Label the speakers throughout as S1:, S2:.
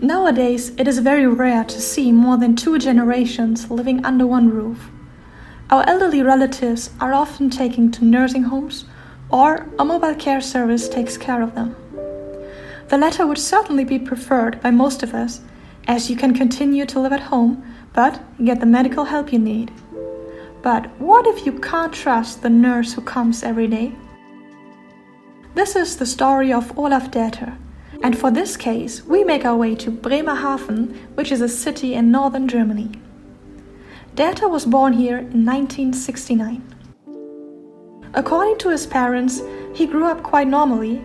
S1: Nowadays, it is very rare to see more than 2 generations living under one roof. Our elderly relatives are often taken to nursing homes, or a mobile care service takes care of them. The latter would certainly be preferred by most of us, as you can continue to live at home, but get the medical help you need. But what if you can't trust the nurse who comes every day? This is the story of Olaf Däter, and for this case we make our way to Bremerhaven, which is a city in northern Germany. Däter was born here in 1969. According to his parents, he grew up quite normally.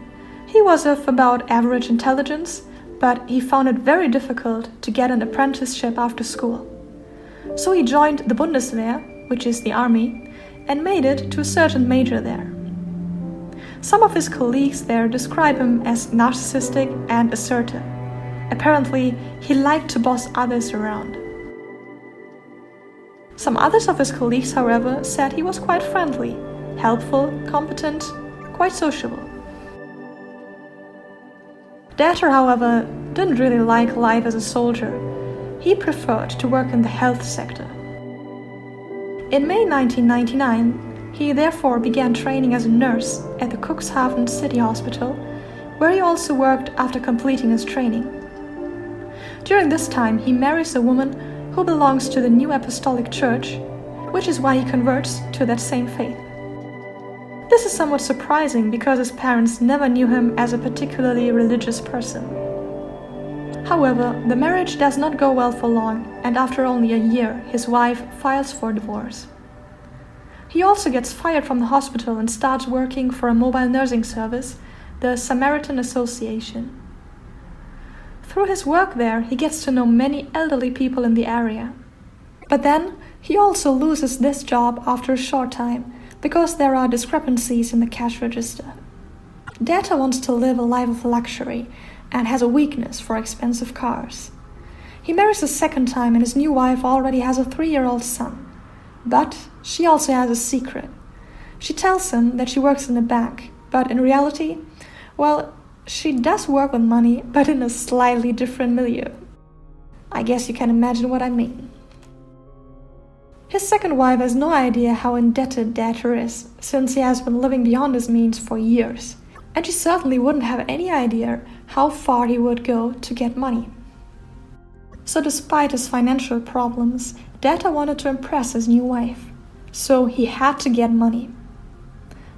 S1: He was of about average intelligence, but he found it very difficult to get an apprenticeship after school. So he joined the Bundeswehr, which is the army, and made it to a sergeant major there. Some of his colleagues there describe him as narcissistic and assertive. Apparently, he liked to boss others around. Some others of his colleagues, however, said he was quite friendly, helpful, competent, quite sociable. Däter, however, didn't really like life as a soldier. He preferred to work in the health sector. In May 1999, he therefore began training as a nurse at the Cuxhaven City Hospital, where he also worked after completing his training. During this time, he marries a woman who belongs to the New Apostolic Church, which is why he converts to that same faith. This is somewhat surprising because his parents never knew him as a particularly religious person. However, the marriage does not go well for long, and after only a year, his wife files for divorce. He also gets fired from the hospital and starts working for a mobile nursing service, the Samaritan Association. Through his work there, he gets to know many elderly people in the area. But then, he also loses this job after a short time, because there are discrepancies in the cash register. Däter wants to live a life of luxury and has a weakness for expensive cars. He marries a second time and his new wife already has a 3-year-old son. But she also has a secret. She tells him that she works in a bank, but in reality, well, she does work with money, but in a slightly different milieu. I guess you can imagine what I mean. His second wife has no idea how indebted Däter is, since he has been living beyond his means for years, and she certainly wouldn't have any idea how far he would go to get money. So despite his financial problems, Däter wanted to impress his new wife, so he had to get money.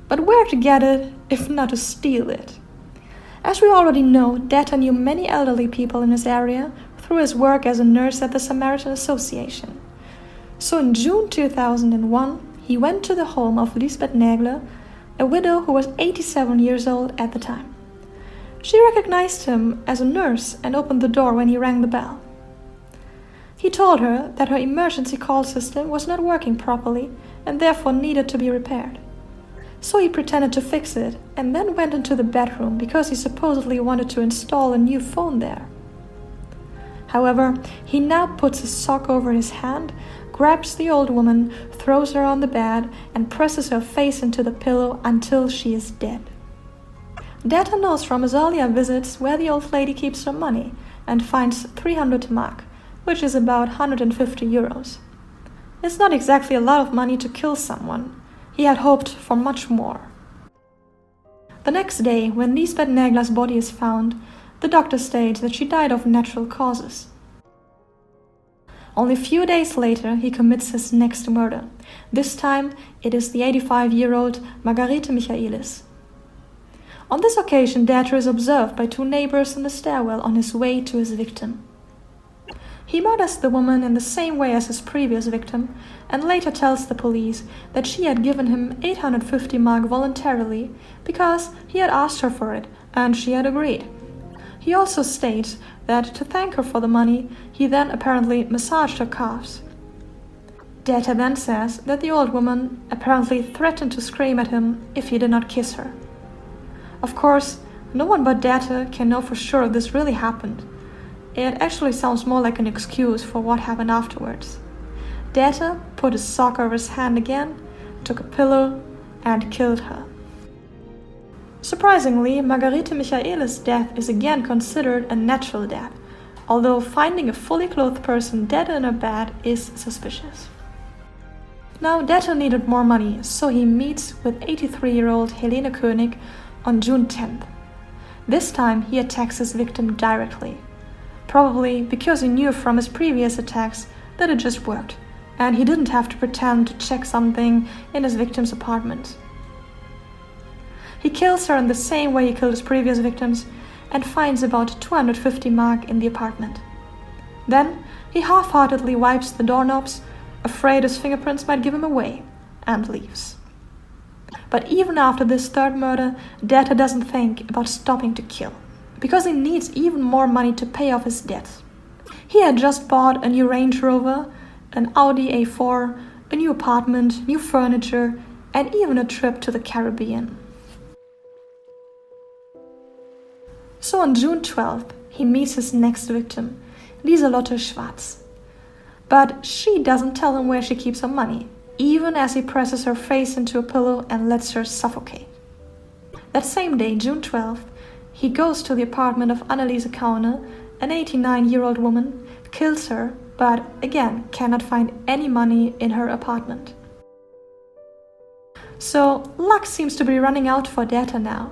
S1: But where to get it, if not to steal it? As we already know, Däter knew many elderly people in his area through his work as a nurse at the Samaritan Association. So in June 2001, he went to the home of Lisbeth Nägler, a widow who was 87 years old at the time. She recognized him as a nurse and opened the door when he rang the bell. He told her that her emergency call system was not working properly and therefore needed to be repaired. So he pretended to fix it and then went into the bedroom because he supposedly wanted to install a new phone there. However, he now puts a sock over his hand, grabs the old woman, throws her on the bed, and presses her face into the pillow until she is dead. Däter knows from his earlier visits where the old lady keeps her money and finds 300 mark, which is about 150 euros. It's not exactly a lot of money to kill someone. He had hoped for much more. The next day, when Lisbeth Nägler's body is found, the doctor states that she died of natural causes. Only a few days later, he commits his next murder. This time, it is the 85-year-old Margarete Michaelis. On this occasion, Däter is observed by 2 neighbors in the stairwell on his way to his victim. He murders the woman in the same way as his previous victim, and later tells the police that she had given him 850 mark voluntarily because he had asked her for it, and she had agreed. He also states that to thank her for the money, he then apparently massaged her calves. Däter then says that the old woman apparently threatened to scream at him if he did not kiss her. Of course, no one but Däter can know for sure if this really happened. It actually sounds more like an excuse for what happened afterwards. Däter put a sock over his hand again, took a pillow, and killed her. Surprisingly, Margarete Michaelis' death is again considered a natural death, although finding a fully clothed person dead in a bed is suspicious. Now Däter needed more money, so he meets with 83-year-old Helene König on June 10th. This time he attacks his victim directly, probably because he knew from his previous attacks that it just worked, and he didn't have to pretend to check something in his victim's apartment. He kills her in the same way he killed his previous victims and finds about 250 mark in the apartment. Then he half-heartedly wipes the doorknobs, afraid his fingerprints might give him away, and leaves. But even after this third murder, Däter doesn't think about stopping to kill, because he needs even more money to pay off his debts. He had just bought a new Range Rover, an Audi A4, a new apartment, new furniture, and even a trip to the Caribbean. So on June 12th, he meets his next victim, Lieselotte Schwarz. But she doesn't tell him where she keeps her money, even as he presses her face into a pillow and lets her suffocate. That same day, June 12th, he goes to the apartment of Anneliese Kaune, an 89-year-old woman, kills her, but again cannot find any money in her apartment. So luck seems to be running out for Däter now.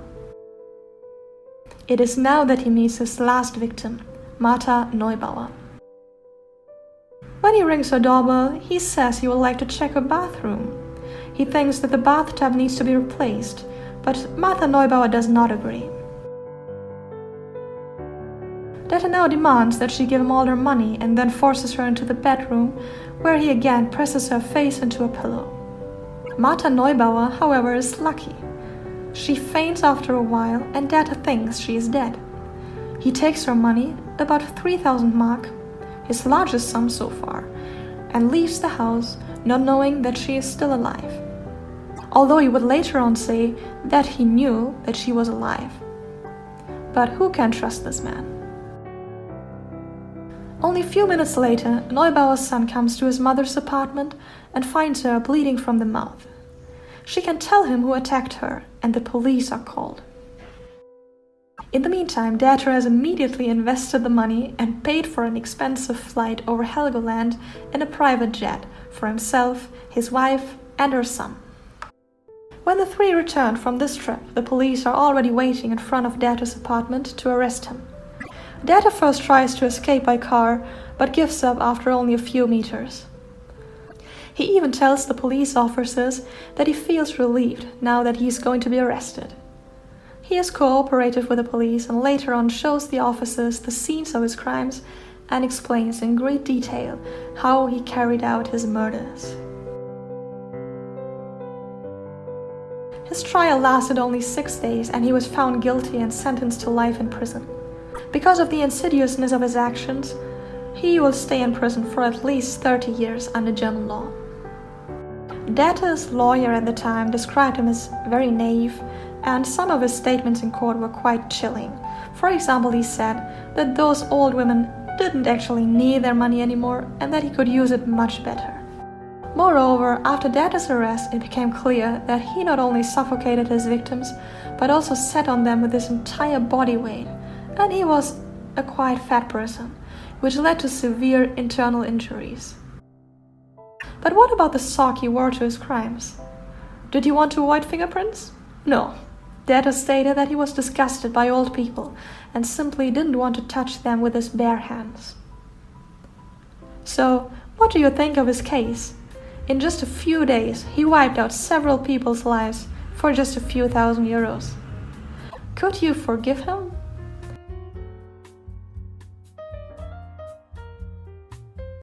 S1: It is now that he meets his last victim, Martha Neubauer. When he rings her doorbell, he says he would like to check her bathroom. He thinks that the bathtub needs to be replaced, but Martha Neubauer does not agree. Däter now demands that she give him all her money and then forces her into the bedroom, where he again presses her face into a pillow. Martha Neubauer, however, is lucky. She faints after a while and Däter thinks she is dead. He takes her money, about 3,000 mark, his largest sum so far, and leaves the house not knowing that she is still alive. Although he would later on say that he knew that she was alive. But who can trust this man? Only a few minutes later, Neubauer's son comes to his mother's apartment and finds her bleeding from the mouth. She can tell him who attacked her, and the police are called. In the meantime, Däter has immediately invested the money and paid for an expensive flight over Helgoland in a private jet for himself, his wife, and her son. When the three return from this trip, the police are already waiting in front of Däter's apartment to arrest him. Däter first tries to escape by car, but gives up after only a few meters. He even tells the police officers that he feels relieved now that he is going to be arrested. He is cooperative with the police and later on shows the officers the scenes of his crimes and explains in great detail how he carried out his murders. His trial lasted only 6 days and he was found guilty and sentenced to life in prison. Because of the insidiousness of his actions, he will stay in prison for at least 30 years under German law. Däter's lawyer at the time described him as very naive, and some of his statements in court were quite chilling. For example, he said that those old women didn't actually need their money anymore and that he could use it much better. Moreover, after Däter's arrest, it became clear that he not only suffocated his victims, but also sat on them with his entire body weight, and he was a quite fat person, which led to severe internal injuries. But what about the sock he wore to his crimes? Did he want to avoid fingerprints? No. Däter stated that he was disgusted by old people and simply didn't want to touch them with his bare hands. So, what do you think of his case? In just a few days, he wiped out several people's lives for just a few thousand euros. Could you forgive him?